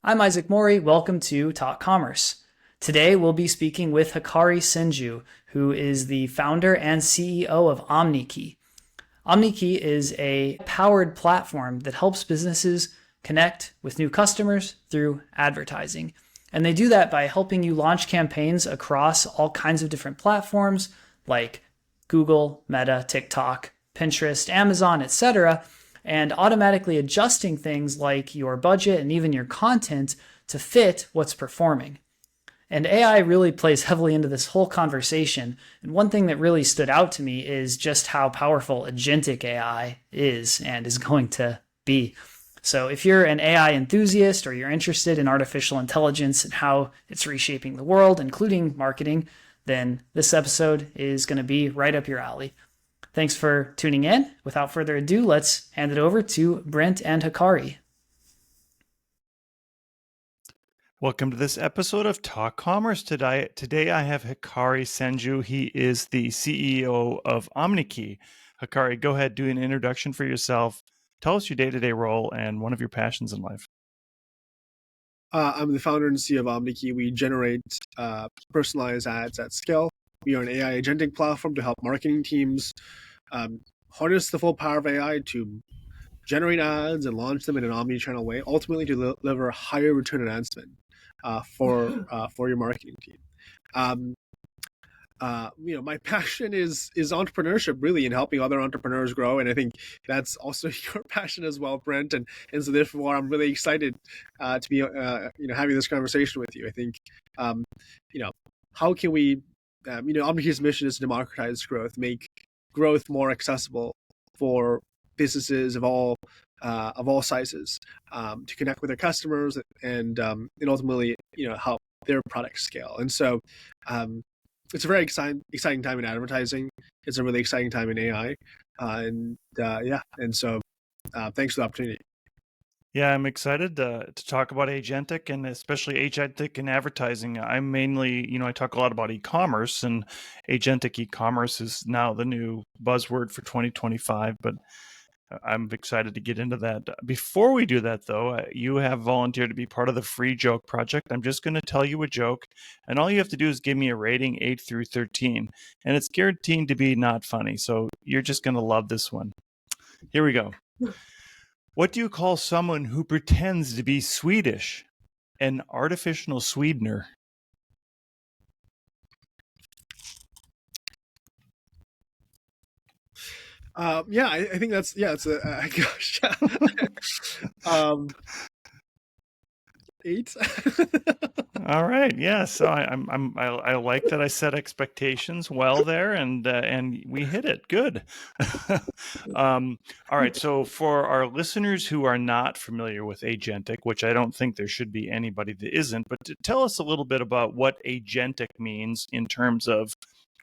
I'm Isaac Mori. Welcome to Talk Commerce. Today we'll be speaking with Hikari Senju, who is the founder and CEO of Omneky. Omneky is a powered platform that helps businesses connect with new customers through advertising. And they do that by helping you launch campaigns across all kinds of different platforms like Google, Meta, TikTok, Pinterest, Amazon, etc., and automatically adjusting things like your budget and even your content to fit what's performing. And AI really plays heavily into this whole conversation. And one thing that really stood out to me is just how powerful agentic AI is and is going to be. So if you're an AI enthusiast or you're interested in artificial intelligence and how it's reshaping the world, including marketing, then this episode is going to be right up your alley. Thanks for tuning in. Without further ado, let's hand it over to Brent and Hikari. Welcome to this episode of Talk Commerce. Today I have Hikari Senju. He is the CEO of Omneky. Hikari, go ahead, do an introduction for yourself. Tell us your day-to-day role and one of your passions in life. I'm the founder and CEO of Omneky. We generate personalized ads at scale. We are an AI agentic platform to help marketing teams harness the full power of AI to generate ads and launch them in an omni-channel way, ultimately to deliver a higher return on ad spend for your marketing team. My passion is entrepreneurship, really, and helping other entrepreneurs grow. And I think that's also your passion as well, Brent. And so therefore, I'm really excited to be having this conversation with you. I think how can we Omniky's mission is to democratize growth, make growth more accessible for businesses of all sizes, to connect with their customers and ultimately help their products scale. And so it's a very exciting time in advertising. It's a really exciting time in AI, and so thanks for the opportunity. Yeah, I'm excited to talk about agentic and especially agentic in advertising. I'm mainly, I talk a lot about e-commerce, and agentic e-commerce is now the new buzzword for 2025, but I'm excited to get into that. Before we do that, though, you have volunteered to be part of the Free Joke Project. I'm just going to tell you a joke, and all you have to do is give me a rating 8 through 13, and it's guaranteed to be not funny, so you're just going to love this one. Here we go. What do you call someone who pretends to be Swedish? An artificial sweetener. I think it's a gosh. 8. All right. Yeah. So I like that I set expectations well there, and we hit it. Good. All right. So for our listeners who are not familiar with agentic, which I don't think there should be anybody that isn't, but tell us a little bit about what agentic means in terms of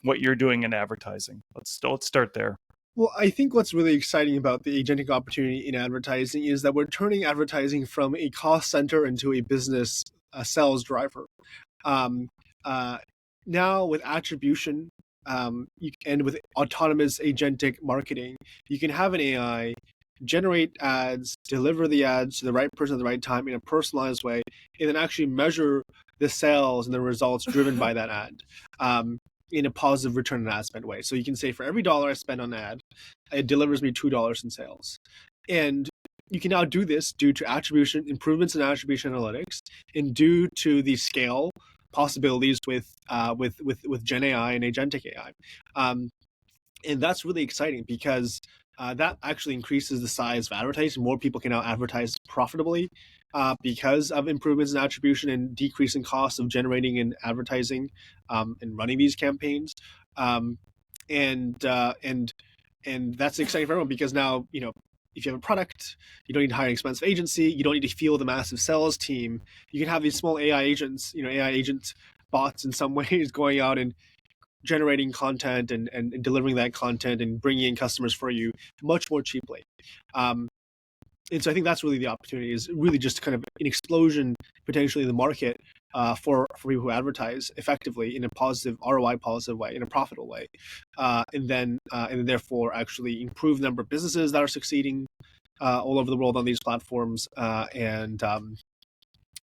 what you're doing in advertising. Let's start there. Well, I think what's really exciting about the agentic opportunity in advertising is that we're turning advertising from a cost center into a business sales driver. Now with attribution and with autonomous agentic marketing, you can have an AI generate ads, deliver the ads to the right person at the right time in a personalized way, and then actually measure the sales and the results driven by that ad. In a positive return on ad spend way. So you can say for every dollar I spend on ad, it delivers me $2 in sales. And you can now do this due to attribution, improvements in attribution analytics, and due to the scale possibilities with Gen AI and agentic AI. And that's really exciting because that actually increases the size of advertising. More people can now advertise profitably because of improvements in attribution and decreasing costs of generating and advertising and running these campaigns. And that's exciting for everyone because now, if you have a product, you don't need to hire an expensive agency. You don't need to fuel the massive sales team. You can have these small AI agents, AI agent bots in some ways going out and generating content and delivering that content and bringing in customers for you much more cheaply. And so I think that's really the opportunity, is really just kind of an explosion potentially in the market for people who advertise effectively in a positive ROI positive way, in a profitable way, and then therefore actually improve the number of businesses that are succeeding all over the world on these platforms, and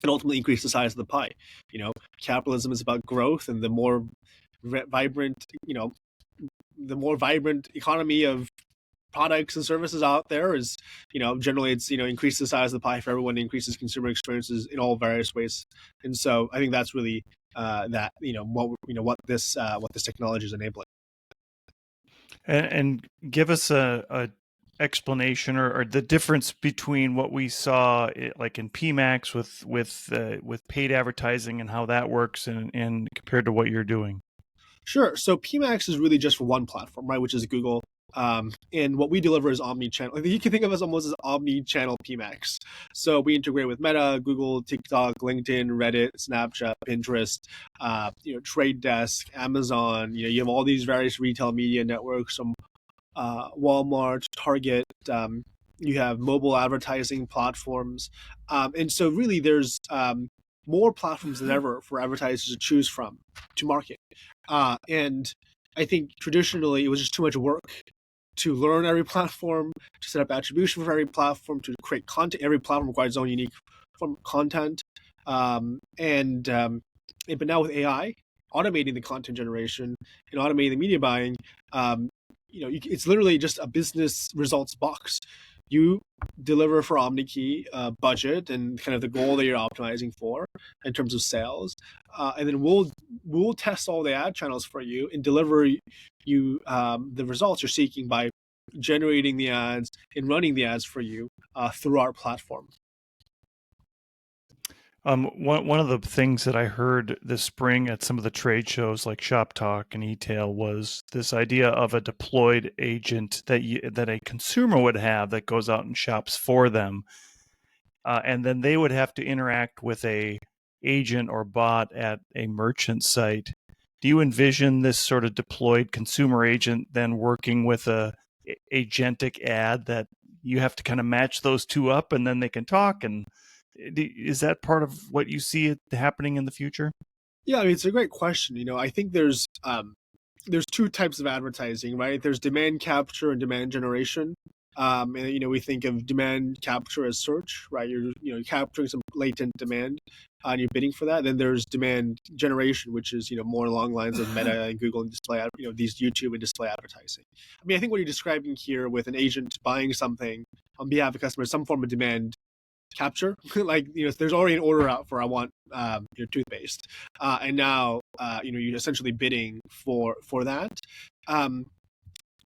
and ultimately increase the size of the pie. Capitalism is about growth, and the more vibrant, the more vibrant economy of products and services out there is, generally it's, increase the size of the pie for everyone, increases consumer experiences in all various ways. And so I think that's really that, what this technology is enabling. And give us a explanation or the difference between what we saw like in PMAX with paid advertising and how that works and compared to what you're doing. Sure. So PMAX is really just for one platform, right, which is Google. And what we deliver is omni-channel. You can think of us almost as omni-channel PMAX. So we integrate with Meta, Google, TikTok, LinkedIn, Reddit, Snapchat, Pinterest, Trade Desk, Amazon. You have all these various retail media networks from Walmart, Target. You have mobile advertising platforms, and so really there's more platforms than ever for advertisers to choose from to market. And I think traditionally it was just too much work to learn every platform, to set up attribution for every platform, to create content. Every platform requires its own unique form of content. But now with AI, automating the content generation and automating the media buying, it's literally just a business results box. You deliver for Omneky budget and kind of the goal that you're optimizing for in terms of sales, and then we'll test all the ad channels for you and deliver you the results you're seeking by generating the ads and running the ads for you through our platform. One of the things that I heard this spring at some of the trade shows like Shop Talk and eTail was this idea of a deployed agent that a consumer would have that goes out and shops for them, and then they would have to interact with a agent or bot at a merchant site. Do you envision this sort of deployed consumer agent then working with a agentic ad that you have to kind of match those two up and then they can talk? And is that part of what you see happening in the future? Yeah, I mean, it's a great question. I think there's two types of advertising, right? There's demand capture and demand generation. And we think of demand capture as search, right? You're capturing some latent demand, and you're bidding for that. Then there's demand generation, which is more along lines of Meta and Google and display, these YouTube and display advertising. I mean, I think what you're describing here with an agent buying something on behalf of customers, some form of demand capture, like there's already an order out for I want your toothpaste, and now you're essentially bidding for that.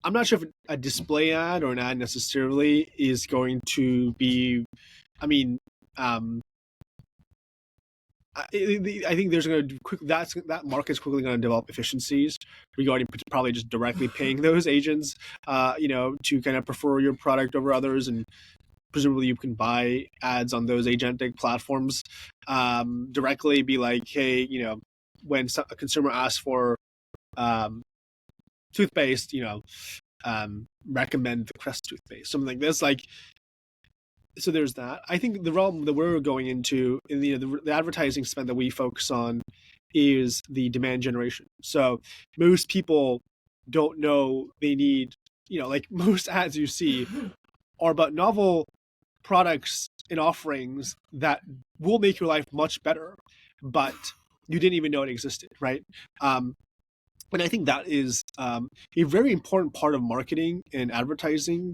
I'm not sure if a display ad or an ad necessarily is going to be. I mean, I think there's going to that market's quickly going to develop efficiencies regarding probably just directly paying those agents, to kind of prefer your product over others, and presumably you can buy ads on those agentic platforms directly. Be like, hey, when a consumer asks for toothpaste, recommend the Crest toothpaste, something like this. So there's that. I think the realm that we're going into in the advertising spend that we focus on is the demand generation. So most people don't know they need, like most ads you see are about novel products and offerings that will make your life much better, but you didn't even know it existed, right? And I think that is a very important part of marketing and advertising,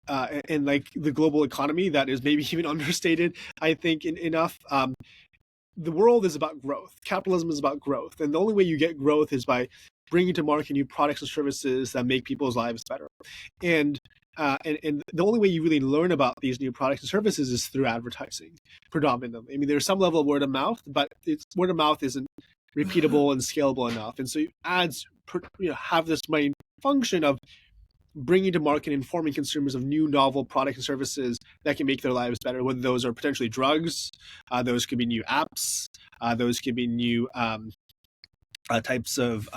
and like the global economy that is maybe even understated, I think, enough. The world is about growth. Capitalism is about growth. And the only way you get growth is by bringing to market new products and services that make people's lives better. And the only way you really learn about these new products and services is through advertising, predominantly. I mean, there's some level of word of mouth, but word of mouth isn't repeatable and scalable enough. And so ads have this main function of bringing to market, informing consumers of new novel products and services that can make their lives better, whether those are potentially drugs, those could be new apps, those could be new types of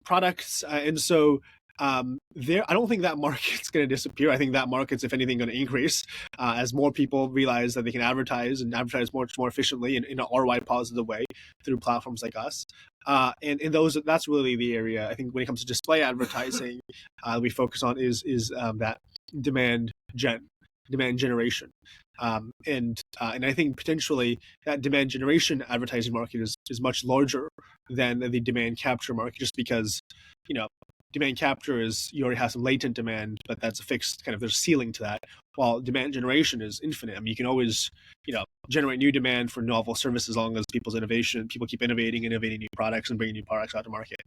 products. And so I don't think that market's going to disappear. I think that market's, if anything, going to increase as more people realize that they can advertise much more efficiently in an ROI positive way through platforms like us. And that's really the area I think when it comes to display advertising we focus on is that demand gen. demand generation. And I think potentially that demand generation advertising market is much larger than the demand capture market, just because, demand capture is, you already have some latent demand, but that's a fixed kind of, there's a ceiling to that. While demand generation is infinite. I mean, you can always, generate new demand for novel services as long as people keep innovating new products and bringing new products out to market.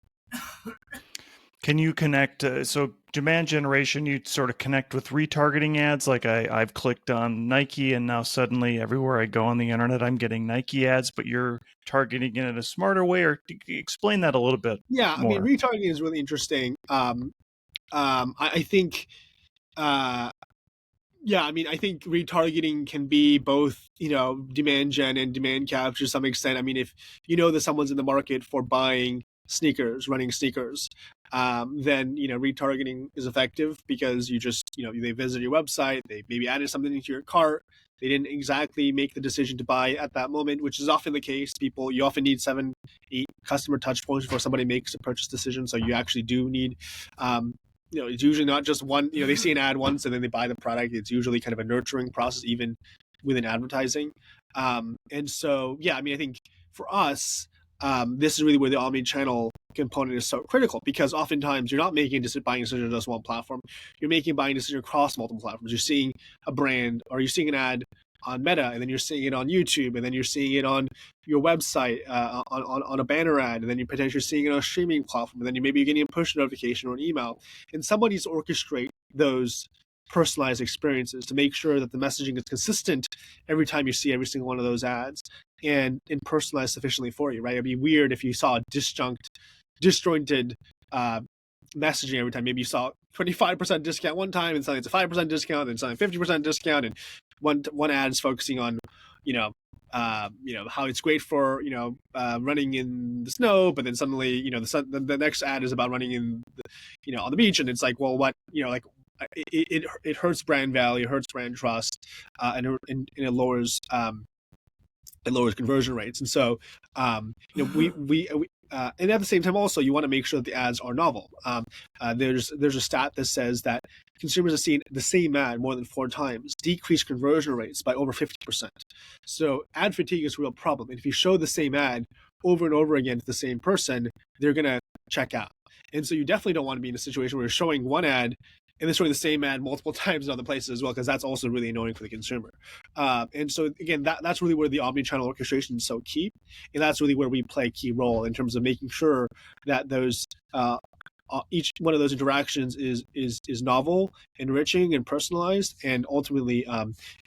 Can you connect, so demand generation, you sort of connect with retargeting ads? Like I've clicked on Nike and now suddenly everywhere I go on the internet, I'm getting Nike ads, but you're targeting it in a smarter way, or explain that a little bit Yeah, I more. mean, retargeting is really interesting. I think, yeah, I mean, I think retargeting can be both, demand gen and demand capture to some extent. I mean, if you know that someone's in the market for buying sneakers, running sneakers, then, retargeting is effective because you just, they visit your website, they maybe added something into your cart, they didn't exactly make the decision to buy at that moment, which is often the case. You often need 7, 8 customer touch points before somebody makes a purchase decision. So you actually do need, it's usually not just one, they see an ad once and then they buy the product. It's usually kind of a nurturing process, even within advertising. And so, yeah, I mean, I think for us, this is really where the omni-channel component is so critical, because oftentimes you're not making a buying decision on just one platform. You're making a buying decision across multiple platforms. You're seeing a brand, or you're seeing an ad on Meta, and then you're seeing it on YouTube, and then you're seeing it on your website on a banner ad, and then you're potentially seeing it on a streaming platform, and then you're getting a push notification or an email. And somebody needs to orchestrate those personalized experiences to make sure that the messaging is consistent every time you see every single one of those ads, and personalized sufficiently for you, right? It'd be weird if you saw a disjointed messaging every time. Maybe you saw 25% discount one time and suddenly it's a 5% discount, and suddenly 50% discount, and one ad is focusing on, how it's great for, running in the snow, but then suddenly, the next ad is about running in on the beach, and it's like, well, what, it hurts brand value, it hurts brand trust, and it lowers conversion rates. And so, we and at the same time, also, you want to make sure that the ads are novel. There's a stat that says that consumers have seen the same ad more than 4 times decrease conversion rates by over 50%. So ad fatigue is a real problem. And if you show the same ad over and over again to the same person, they're going to check out. And so you definitely don't want to be in a situation where you're showing one ad and then showing the same ad multiple times in other places as well, because that's also really annoying for the consumer. And so, again, that's really where the omni-channel orchestration is so key. And that's really where we play a key role in terms of making sure that those each one of those interactions is novel, enriching, and personalized, and ultimately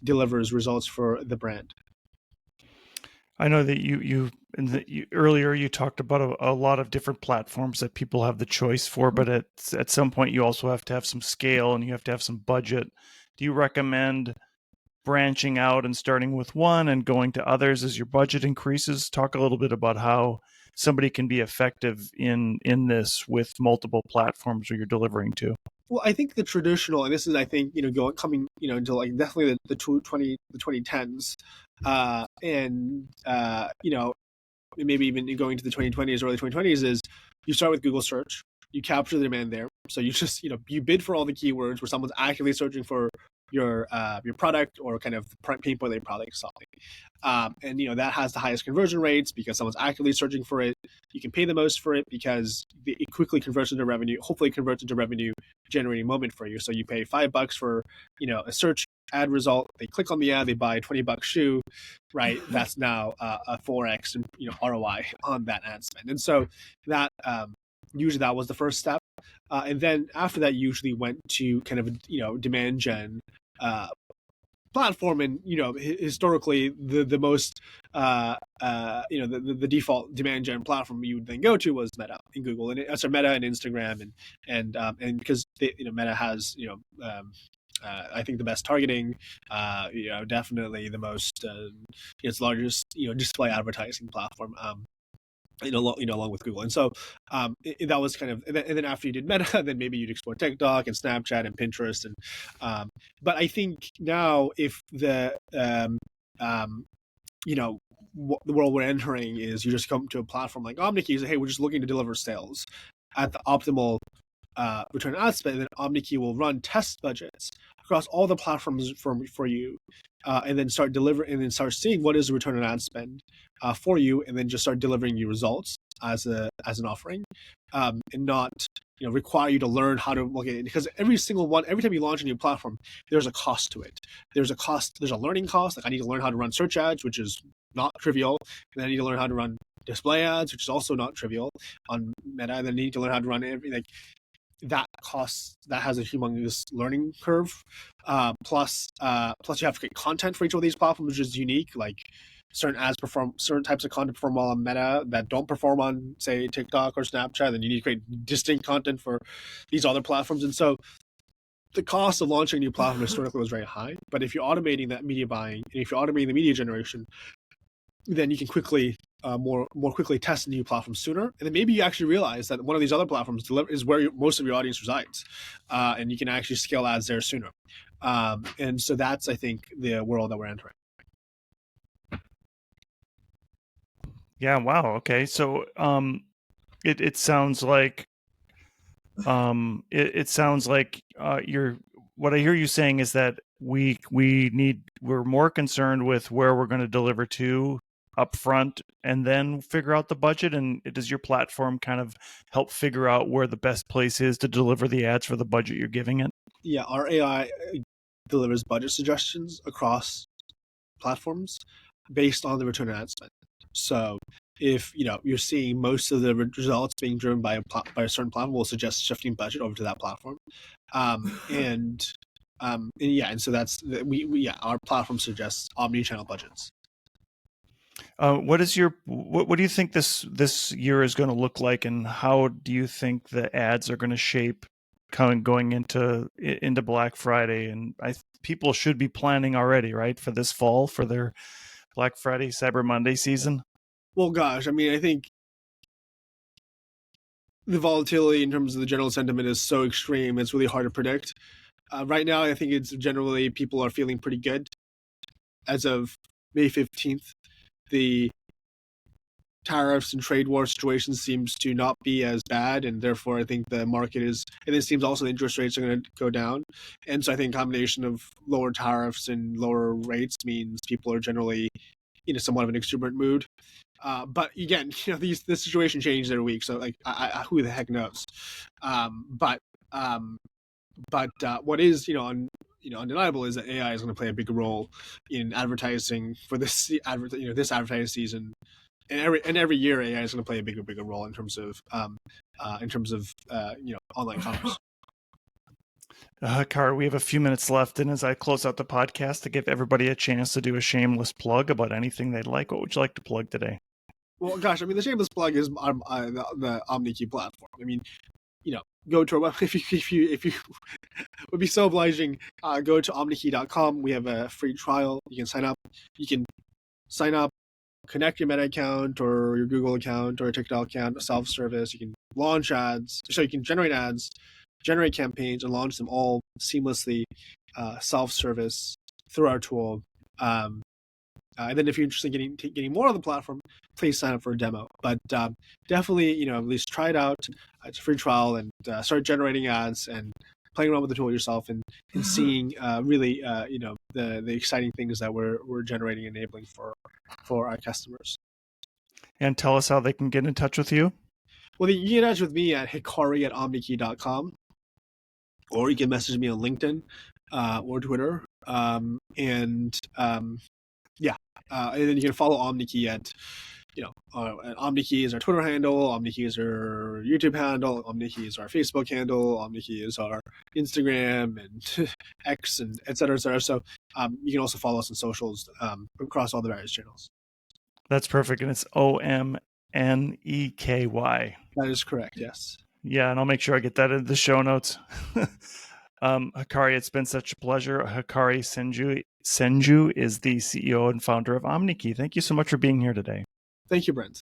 delivers results for the brand. I know that earlier you talked about a lot of different platforms that people have the choice for, but at some point you also have to have some scale and you have to have some budget. Do you recommend branching out and starting with one and going to others as your budget increases? Talk a little bit about how somebody can be effective in this with multiple platforms where you're delivering to. Well, I think the traditional, and this is, I think, coming, into like definitely the 2010s, and maybe even going to the 2020s, early 2020s, is you start with Google search, you capture the demand there. So you just, you bid for all the keywords where someone's actively searching for your product or kind of the pain point that your product is solving. And that has the highest conversion rates because someone's actively searching for it. You can pay the most for it because it quickly converts into revenue, hopefully converts into revenue generating moment for you. So you pay $5 for, a search ad result. They click on the ad, they buy a $20 shoe, right? That's now a 4x ROI on that ad spend. And so that usually that was the first step. And then after that, usually went to kind of, demand gen platform. And, historically the most, the default demand gen platform you would then go to was Meta and Google, and Meta and Instagram, and because Meta has, I think the best targeting, definitely the most, its largest, display advertising platform, along with Google. And so that was kind of, and then after you did Meta, then maybe you'd explore TikTok and Snapchat and Pinterest. And but I think now, if the the world we're entering is, you just come to a platform like Omneky and say, hey, we're just looking to deliver sales at the optimal return on ad spend, and then Omneky will run test budgets across all the platforms for you, and then start delivering, and then start seeing what is the return on ad spend for you, and then just start delivering you results as an offering, and not require you to learn how to look at it, because every time you launch a new platform, there's a cost to it. There's a learning cost. Like I need to learn how to run search ads, which is not trivial, and then I need to learn how to run display ads, which is also not trivial on Meta, and then I need to learn how to run everything. That has a humongous learning curve. Plus you have to create content for each of these platforms, which is unique. Like certain types of content perform well on Meta that don't perform on, say, TikTok or Snapchat. Then you need to create distinct content for these other platforms. And so the cost of launching a new platform historically was very high. But if you're automating that media buying, and if you're automating the media generation, then you can quickly, more quickly test a new platform sooner, and then maybe you actually realize that one of these other platforms is where most of your audience resides, and you can actually scale ads there sooner. And so that's, I think, the world that we're entering. Yeah. Wow. Okay. So it sounds like it sounds like what I hear you saying is that we're more concerned with where we're going to deliver to up front and then figure out the budget. And does your platform kind of help figure out where the best place is to deliver the ads for the budget you're giving it? Yeah, our AI delivers budget suggestions across platforms based on the return on ad spend. So if you're seeing most of the results being driven by a certain platform, we'll suggest shifting budget over to that platform. And so that's our platform suggests omni-channel budgets. What do you think this year is going to look like, and how do you think the ads are going to shape going into Black Friday? And people should be planning already, right, for this fall for their Black Friday, Cyber Monday season. Well, gosh, I mean, I think the volatility in terms of the general sentiment is so extreme; it's really hard to predict. Right now, I think it's generally people are feeling pretty good. As of May 15th, the tariffs and trade war situation seems to not be as bad, and therefore I think the market is, and it seems also the interest rates are going to go down. And so I think a combination of lower tariffs and lower rates means people are generally in somewhat of an exuberant mood. But again, this situation changes every week, so like who the heck knows? But what is undeniable is that AI is going to play a big role in advertising for this advertising season, and every year AI is going to play a bigger role in terms of online commerce. Hikari, we have a few minutes left, and as I close out the podcast, to give everybody a chance to do a shameless plug about anything they'd like, what would you like to plug today? Well, gosh, I mean, the shameless plug is the Omneky platform. I mean, go to our website if you would be so obliging. Go to omneky.com. We have a free trial. You can sign up. Connect your Meta account or your Google account or a TikTok account, self-service. You can launch ads, so you can generate ads, generate campaigns, and launch them all seamlessly, self-service through our tool. And then if you're interested in getting more on the platform, please sign up for a demo. But definitely, at least try it out. It's a free trial, and start generating ads and playing around with the tool yourself, and seeing really the exciting things that we're generating, enabling for our customers. And tell us how they can get in touch with you. Well, you can get in touch with me at hikari@omneky.com, or you can message me on LinkedIn or Twitter. And then you can follow Omneky at Omneky is our Twitter handle, Omneky is our YouTube handle, Omneky is our Facebook handle, Omneky is our Instagram and X, and et cetera, et cetera. So you can also follow us on socials across all the various channels. That's perfect. And it's Omneky. That is correct, yes. Yeah, and I'll make sure I get that in the show notes. Hikari, it's been such a pleasure. Hikari Senju is the CEO and founder of Omneky. Thank you so much for being here today. Thank you, Brent.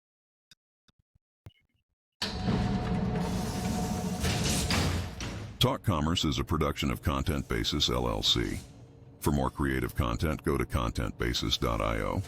Talk Commerce is a production of Content Basis, LLC. For more creative content, go to contentbasis.io.